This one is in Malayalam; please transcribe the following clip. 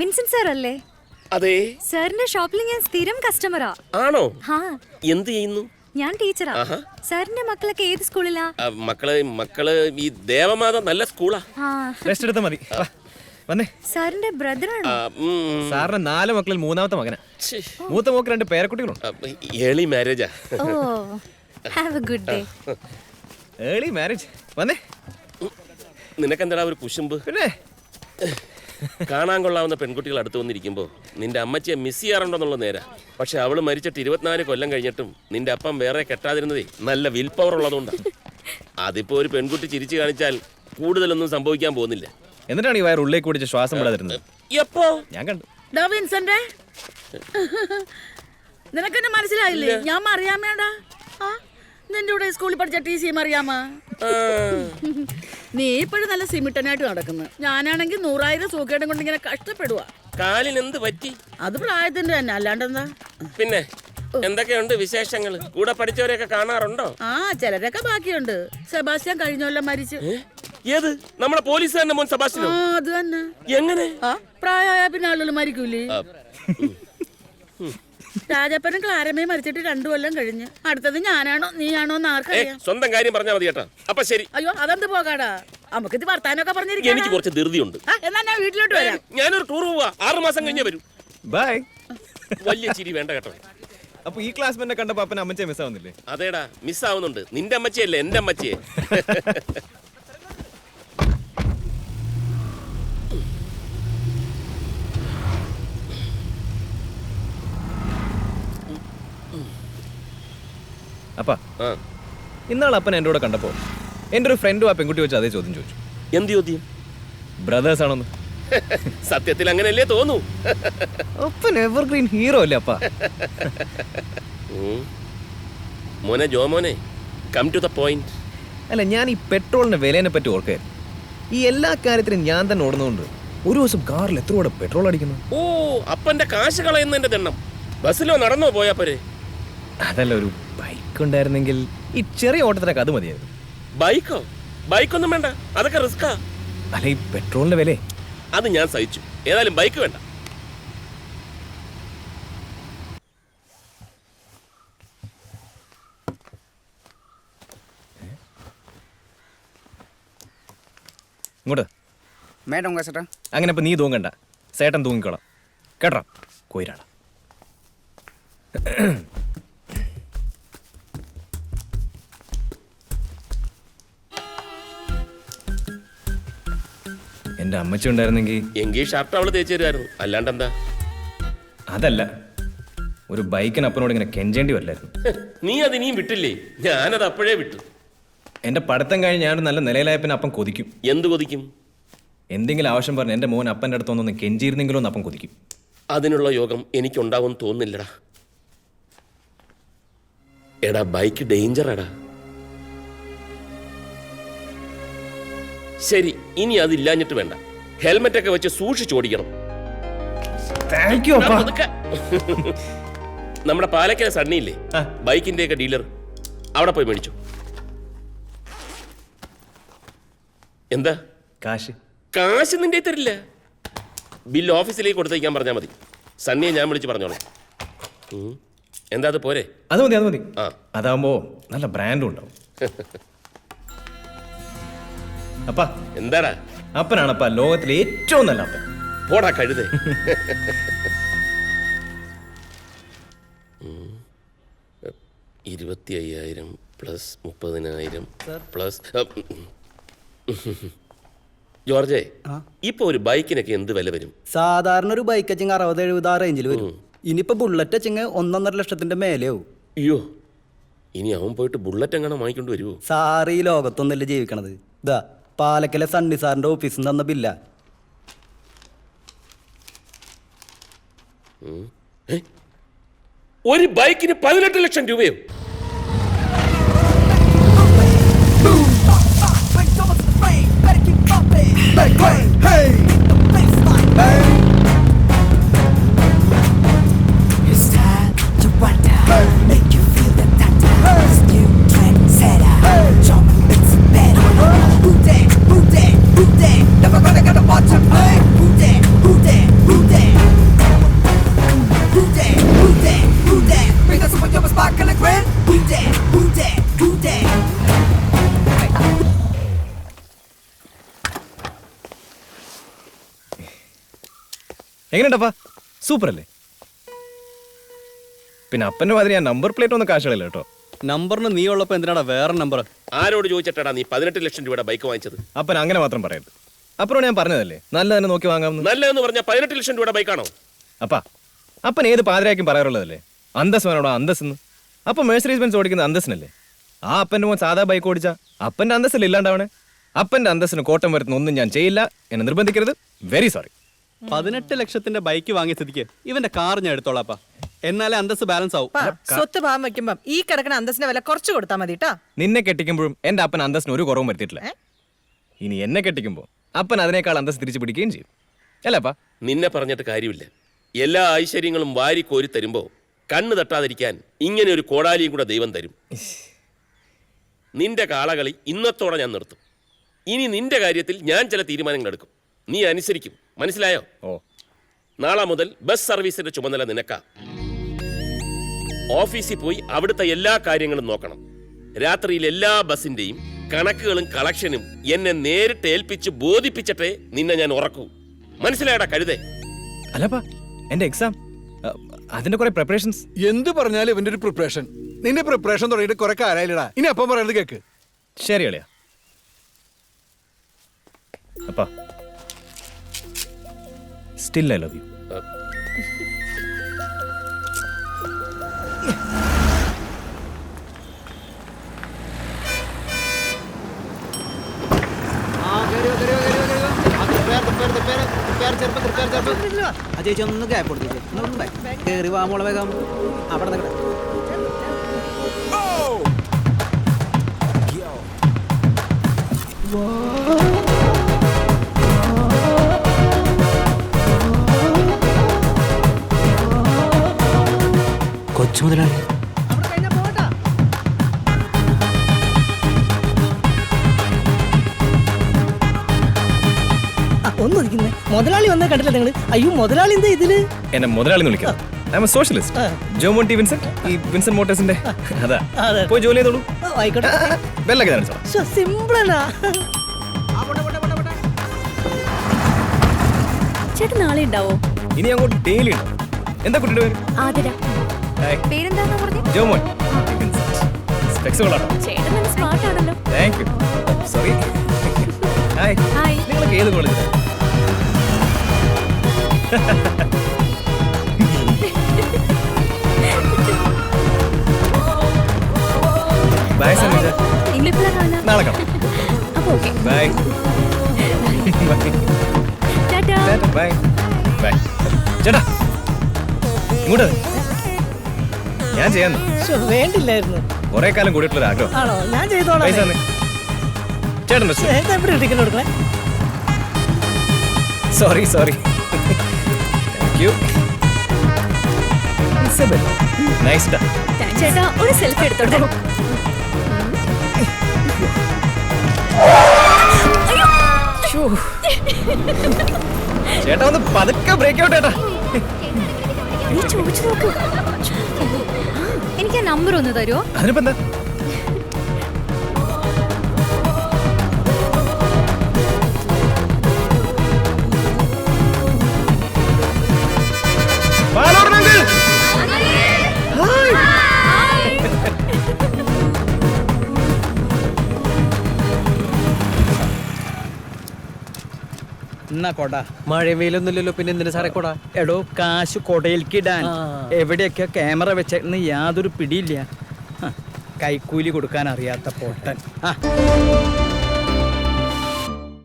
വിൻസെന്റ് സാർ അല്ലേ? അതെ. സാറിന്റെ ഷോപ്പിൽ ഞാൻ സ്ഥിരം കസ്റ്റമറാ. ആണോ? ഹാ. എന്ത് ചെയ്യുന്നു? ഞാൻ ടീച്ചറാ. സാറിന്റെ മക്കളൊക്കെ ഏത് സ്കൂളിലാ? മക്കള് ഈ ദേവമാത നല്ല സ്കൂളാ. റെസ്റ്റ് എടുത്താ മതി. വന്നേ. സാറിന്റെ ബ്രദറാണോ? സാറിന്റെ 4 മക്കളിൽ 3ാമത്തെ മകനാ. മൂത്ത മോക്ക് 2 പേരക്കുട്ടികളുണ്ട്. ഏർലി മാരേജാ. Oh, have a good day. Early marriage. വന്നേ. നിനക്കെന്താ ഒരു കുശുമ്പ്? പിന്നെ കാണാൻ കൊള്ളാവുന്ന പെൺകുട്ടികൾ അടുത്ത് വന്നിരിക്കുമ്പോൾ നിന്റെ അമ്മച്ചിയെ മിസ് ചെയ്യാറുണ്ടെന്നുള്ള നേരാ. പക്ഷെ അവള് മരിച്ചിട്ട് 24 കൊല്ലം കഴിഞ്ഞിട്ടും നിന്റെ അപ്പം വേറെ കെട്ടാതിരുന്നതേ നല്ല വിൽ പവർ ഉള്ളതുകൊണ്ടാണ്. അതിപ്പോ ഒരു പെൺകുട്ടി ചിരിച്ചു കാണിച്ചാൽ കൂടുതലൊന്നും സംഭവിക്കാൻ പോകുന്നില്ല. എന്നിട്ടാണ് ഈ വയർ ഉള്ളിലേക്ക് കൂടിച്ച് ശ്വാസം വിടാതിരുന്നത്. എപ്പോ? ഞാൻ കണ്ടു. നിനക്കെന്നെ മനസ്സിലായില്ലേ? ഞാൻ മറിയാമ്മയാടാ. നിന്റെ കൂടെ സ്കൂളിൽ പഠിച്ച TC മറിയാമ്മ. നീ ഇപ്പോഴും നല്ല സിമിട്ടനായിട്ട് നടക്കുന്നു. ഞാനാണെങ്കിൽ 100,000 സൂക്കേടും കൊണ്ട് ഇങ്ങനെ കഷ്ടപ്പെടുക. കാലിന് എന്ത് പറ്റി? അത് പ്രായത്തിന്റെ തന്നെ, അല്ലാണ്ടെന്താ. പിന്നെ എന്തൊക്കെയുണ്ട് വിശേഷങ്ങള്? കൂടെ പഠിച്ചവരെയൊക്കെ കാണാറുണ്ടോ? ചിലരൊക്കെ ബാക്കിയുണ്ട്. സെബാസ്റ്റ്യൻ കഴിഞ്ഞൊല്ലം മരിച്ചു. ഏത്? നമ്മളെ പോലീസുകാരന്റെ മോൻ സെബാസ്റ്റ്യനോ? അത് തന്നെ. എങ്ങനെ? പ്രായമായ പിന്നെ ആളുകൾ മരിക്കൂലേ? രാജപ്പനും ക്ലാരമ്മയും മരിച്ചിട്ട് 2 കൊല്ലം കഴിഞ്ഞ്. അടുത്തത് ഞാനാണോ നീയാണോ എന്ന് ആർക്കറിയാം. സ്വന്തം കാര്യം പറഞ്ഞാൽ മതി കേട്ടാ. അപ്പൊ ശരി. അയ്യോ, അതെന്ത് പോകാടാ. നമുക്കിത് വർത്താനൊക്കെ പറഞ്ഞിരിക്കാം. എനിക്ക് കുറച്ച് ധൃതിയുണ്ട്. എന്നാ ഞാൻ വീട്ടിലോട്ട് വരാം. ഞാനൊരു ടൂർ പോവാ. 6 മാസം കഴിഞ്ഞേ വരൂ. ബൈ. വലിയ ചിരി വേണ്ട കേട്ടോ. അപ്പൊ ഈ ക്ലാസ്മെന്നെ കണ്ടപ്പോ അപ്പൻ അമ്മച്ചെ മിസ് ആവുന്നില്ലേ? അതേടാ, മിസ് ആവുന്നുണ്ട്. നിന്റെ അമ്മച്ചിയല്ലേ എന്റെ അമ്മച്ചിയെ. അപ്പാ, ഇന്നാൾ അപ്പൻ എൻ്റെ കൂടെ കണ്ടപ്പോ എൻ്റെ ഒരു ഫ്രണ്ടും ആ പെൺകുട്ടി വെച്ച് അതേ ചോദ്യം ചോദിച്ചു. എന്ത് ചോദ്യം? ബ്രദേഴ്സ് ആണോന്ന്. സത്യത്തിൽ അങ്ങനെയല്ലേ തോന്നൂ. അപ്പൻ എവർഗ്രീൻ ഹീറോ അല്ലേ അപ്പാ? മോനെ ജോമോനെ, കം ടു ദ പോയിന്റ്. അല്ല, ഞാൻ ഈ പെട്രോളിന്റെ വിലേനെ പറ്റി ഓർക്കായിരുന്നു. ഈ എല്ലാ കാര്യത്തിലും ഞാൻ തന്നെ ഓടുന്നതുകൊണ്ട് ഒരു ദിവസം കാറിൽ എത്ര കൂടെ പെട്രോൾ അടിക്കുന്നു. ഓ, അപ്പന്റെ കാശ് കളയുന്നതിന്റെ ദണ്ണം. ബസ്സിലോ നടന്നോ പോയാ പോരെ? അതല്ല, ഒരു ബൈക്ക് ഉണ്ടായിരുന്നെങ്കിൽ ഈ ചെറിയ ഓട്ടത്തിനൊക്കെ അത് മതിയായിരുന്നു. ബൈക്കോ? ബൈക്കൊന്നും വേണ്ട, അതൊക്കെ റിസ്കാ. അല്ല, ഈ പെട്രോളിന്റെ വില അത് ഞാൻ സഹിച്ചു. ഏതായാലും ബൈക്ക് വേണ്ട. ഇങ്ങോട്ട് മേഡം ചേട്ടാ. അങ്ങനെ ഇപ്പൊ നീ തൂങ്ങണ്ട, സേട്ടൻ തൂങ്ങിക്കോളാം കേട്ടോ. കോയിരാള. എന്റെ അമ്മച്ചി ഉണ്ടായിരുന്നെങ്കിൽ എങ്കിൽ ഷർട്ട് അവള് തേച്ചു തരുമായിരുന്നു. അല്ലാണ്ട് എന്താ? അതല്ല, ഒരു ബൈക്കിന് അപ്പനോട് ഇങ്ങനെ കെഞ്ചേണ്ടി വരില്ലായിരുന്നു. നീ അത് ഇനിയും വിട്ടില്ലേ? ഞാനത് അപ്പോഴേ വിട്ടു. എന്റെ പഠിത്തം കഴിഞ്ഞ് ഞാനൊരു നല്ല നിലയിലായ പിന്നെ അപ്പം കൊതിക്കും. എന്ത് കൊതിക്കും? എന്തെങ്കിലും ആവശ്യം പറഞ്ഞ് എന്റെ മോൻ അപ്പൻ്റെ അടുത്തൊന്നൊന്ന് കെഞ്ചിയിരുന്നെങ്കിലും ഒന്ന് അപ്പം കൊതിക്കും. അതിനുള്ള യോഗം എനിക്കുണ്ടാവും തോന്നുന്നില്ലടാ. എടാ, ബൈക്ക് ഡേഞ്ചറാടാ. ശരി, ഇനി അതില്ലാഞ്ഞിട്ട് വേണ്ട. ഹെൽമെറ്റ് ഒക്കെ വെച്ച് സൂക്ഷിച്ചോടിക്കണം. നമ്മുടെ പാലക്കര സണ്ണിയില്ലേ, ബൈക്കിന്റെ ഒക്കെ ഡീലർ, അവിടെ പോയി മേടിച്ചു. എന്താ? കാശ് കാശ് നിന്റെ തരില്ല. ബില്ല് ഓഫീസിലേക്ക് കൊടുത്തേക്കാൻ പറഞ്ഞാൽ മതി. സണ്ണിയെ ഞാൻ വിളിച്ച് പറഞ്ഞോളാം. എന്താ, അത് പോരെ? അത് മതി, അത് മതി. അതാവുമ്പോ നല്ല ബ്രാൻഡും ഉണ്ടാവും. അപ്പാ, എന്താടാ? അപ്പനാണപ്പാ ലോകത്തിലെ ഏറ്റവും നല്ല അപ്പൻ. പോടാ കഴുതേ. 25,000 പ്ലസ് 30,000 പ്ലസ്. ജോർജേ, ഇപ്പൊ ഒരു ബൈക്കിനൊക്കെ എന്ത് വില വരും? സാധാരണ ഒരു ബൈക്ക് വെച്ചെങ്കിൽ 60-70 ആ റേഞ്ചിൽ വരും. ഇനിയിപ്പോ ബുള്ളറ്റ് വെച്ചെങ്കിൽ 1.5 ലക്ഷത്തിന്റെ മേലെയാവും. അയ്യോ, ഇനി അവൻ പോയിട്ട് ബുള്ളറ്റ് എങ്ങനെ വാങ്ങിക്കൊണ്ട് വരുമോ? സാറ് ഈ ലോകത്തൊന്നല്ലേ ജീവിക്കണത്. ഇതാ പാലക്കലെ സണ്ണി സാറിന്റെ ഓഫീസിൽ നിന്ന് തന്ന ബില്ല. ഒരു ബൈക്കിന് 18 ലക്ഷം രൂപയോ? Never gonna get a watch him, hey, who there, എങ്ങനെയുണ്ടപ്പാ? സൂപ്പർ അല്ലേ? പിന്നെ അപ്പൻ്റെ മാതിരി ഞാൻ നമ്പർ പ്ലേറ്റ് ഒന്നും കാശുകളില്ല കേട്ടോ. നമ്പറിന് നീ ഉള്ളപ്പോ എന്തിനാടാ വേറെ നമ്പർ? ആരോട് ചോദിച്ചിട്ടാടാ നീ 18 ലക്ഷം രൂപയുടെ ബൈക്ക് വാങ്ങിച്ചത്? അപ്പൻ അങ്ങനെ മാത്രം പറയരുത്. അപ്പനോട് ഞാൻ പറഞ്ഞതല്ലേ നല്ല തന്നെ നോക്കി വാങ്ങാമെന്ന്. നല്ലതെന്ന് പറഞ്ഞാൽ 18 ലക്ഷം രൂപയുടെ ബൈക്കാണോ? അപ്പാ അപ്പൻ ഏത് പാതിരാക്കും പറയാറുള്ളതല്ലേ അന്തസ് വേണോടാ അന്തസ്ന്ന്. അപ്പൊ മേഴ്സറീസ് ബെൻസ് ഓടിക്കുന്ന അന്തസ്സിനല്ലേ? ആ അപ്പൻ്റെ മോൻ സാധാ ബൈക്ക് ഓടിച്ചാ അപ്പൻ്റെ അന്തസ്സല്ലേ ഇല്ലാണ്ടാവണേ? അപ്പൻ്റെ അന്തസ്സിന് കോട്ടം വരുത്തുന്ന ഒന്നും ഞാൻ ചെയ്യില്ല. എന്നെ നിർബന്ധിക്കരുത്. Very sorry. 18 ലക്ഷത്തിന്റെ ബൈക്ക് വാങ്ങിയ സ്ഥിതിക്ക് ഇവന്റെ കാർ ഞാൻ എടുത്തോളാപ്പാ. എന്നാലേ അന്തസ് ബാലൻസ് ആവും. സ്വത്ത് ഭാഗം വെക്കുമ്പം ഈ കിടക്കുന്ന അന്തസ്സിന്റെ വില കുറച്ച് കൊടുത്താൽ മതി കേട്ടാ. നിന്നെ കെട്ടിക്കുമ്പോഴും എന്റെ അപ്പൻ അന്തസ്സിന് ഒരു കുറവും വരുത്തിയിട്ടില്ല. ഇനി എന്നെ കെട്ടിക്കുമ്പോ അപ്പൻ അതിനേക്കാൾ അന്തസ് തിരിച്ചു പിടിക്കുകയും ചെയ്യും. അല്ലപ്പാ? നിന്നെ പറഞ്ഞിട്ട് കാര്യമില്ല. എല്ലാ ഐശ്വര്യങ്ങളും വാരി കോരി തരുമ്പോ കണ്ണ് തട്ടാതിരിക്കാൻ ഇങ്ങനെ ഒരു കോടാലിയും കൂടെ ദൈവം തരും. നിന്റെ കാളകളി ഇന്നത്തോടെ ഞാൻ നിർത്തും. ഇനി നിന്റെ കാര്യത്തിൽ ഞാൻ ചില തീരുമാനങ്ങൾ എടുക്കും. നീ അനുസരിക്കും. മനസ്സിലായോ? ഓ. നാളെ മുതൽ ബസ് സർവീസിന്റെ ചുമതല നിനക്കാ. ഓഫീസിൽ പോയി അവിടുത്തെ എല്ലാ കാര്യങ്ങളും നോക്കണം. രാത്രിയിൽ എല്ലാ ബസിന്റെയും കണക്കുകളും കളക്ഷനും എന്നെ നേരിട്ട് ഏൽപ്പിച്ച് ബോധിപ്പിച്ചിട്ടേ നിന്നെ ഞാൻ ഉറക്കൂ. മനസ്സിലായടാ കഴുതേ? അല്ലപ്പാ എന്റെ എക്സാം അതിന്റെ കുറെ പ്രിപ്പറേഷൻസ്. എന്ത് പറഞ്ഞാലും ഇവന്റെ ഒരു പ്രിപ്പറേഷൻ. നിന്റെ പ്രിപ്പറേഷൻ തുടങ്ങിയിട്ട് കുറെ കാലായില്ലടാ. ഇനി അപ്പം പറയുന്നത് കേക്ക്. ശരി അളിയാ. അപ്പാ സ്റ്റിൽ ഐ ലവ് യു. ചേച്ചി ഒന്ന് ഗ്യാപ്പ് കൊടുത്തു. കേറി വാ മോളെ വേഗം. അവിടെ കൊച്ചു മുതലാളി. ഒന്നിരിക്കുന്നേ മുതലാളി വന്നേ കണ്ടില്ല നിങ്ങള്? അയ്യോ മുതലാളി എന്താ ഇതില്? എന്നെ മുതലാളി എന്ന് വിളിക്കാം. I M A socialist. Jomon T Vincent, ഈ വിൻസെന്റ് മോട്ടോഴ്സിന്റെ. അതാ പോയി ജോലി ചെയ്തോളൂ. ആയിക്കോട്ടെ. ബെല്ലൊക്കെ ഞാൻ അടിച്ചോളാം. സിമ്പിളാ. ചേട്ടൻ നാളെ ഉണ്ടാവോ? ഇനി അങ്ങോട്ട് ഡെയിലി ഉണ്ടാവും. എന്താ കുട്ടിയുടെ പേര്? ആതിര. ഹായ്. പേരെന്താന്ന് പറഞ്ഞു? ജോമോൻ സ്പെക്സ് കൊള്ളാട്ടോ. ചേട്ടൻ നല്ല സ്മാർട്ട് ആണല്ലോ. Thank you. Sorry. Hi. Hi. നിങ്ങളൊക്കെ ഏത് കോളേജിലാണ്? ബൈ സനീജ. ഇംഗ്ലീഷിലാ കാണാം. നാളെ കാണാം. അപ്പൊ ഓക്കെ. ബൈ. ടാറ്റാ. ബൈ. ബൈ. ചേട്ടാ ഇങ്ങോട്ട് വരൂ. ഞാൻ ചെയ്യാന്ന്. വേണ്ടില്ലായിരുന്നു. കുറെ കാലം കൂടിയിട്ടുള്ള ആഗ്രഹം. ആണോ? ഞാൻ ചെയ്തോളാം. പൈസ തന്നെ. ചേട്ടൻ എവിടെ ടിക്കറ്റ് കൊടുക്കണേ? Sorry thank you. നൈസ് ഡാ. ചേട്ടാ ഒരു സെൽഫി എടുത്തോട്ടെ? ചേട്ടാ ഒന്ന് പതുക്കെ ബ്രേക്ക് ഔട്ട് ചേട്ടാ. നീ ചോദിച്ചു നോക്കൂ. എനിക്ക് ആ നമ്പർ ഒന്ന് തരുമോ? അതിനിപ്പോ എന്താ? എന്നാ കൊട. മഴ വെയിലൊന്നുമില്ലല്ലോ, പിന്നെ എന്തിനു സാറേ കൊട? എടോ കാശ് കൊടയിൽക്കിടാൻ എവിടെയൊക്കെ ക്യാമറ വെച്ചെന്ന് യാതൊരു പിടിയില്ല. കൈക്കൂലി കൊടുക്കാൻ അറിയാത്ത പൊട്ടൻ.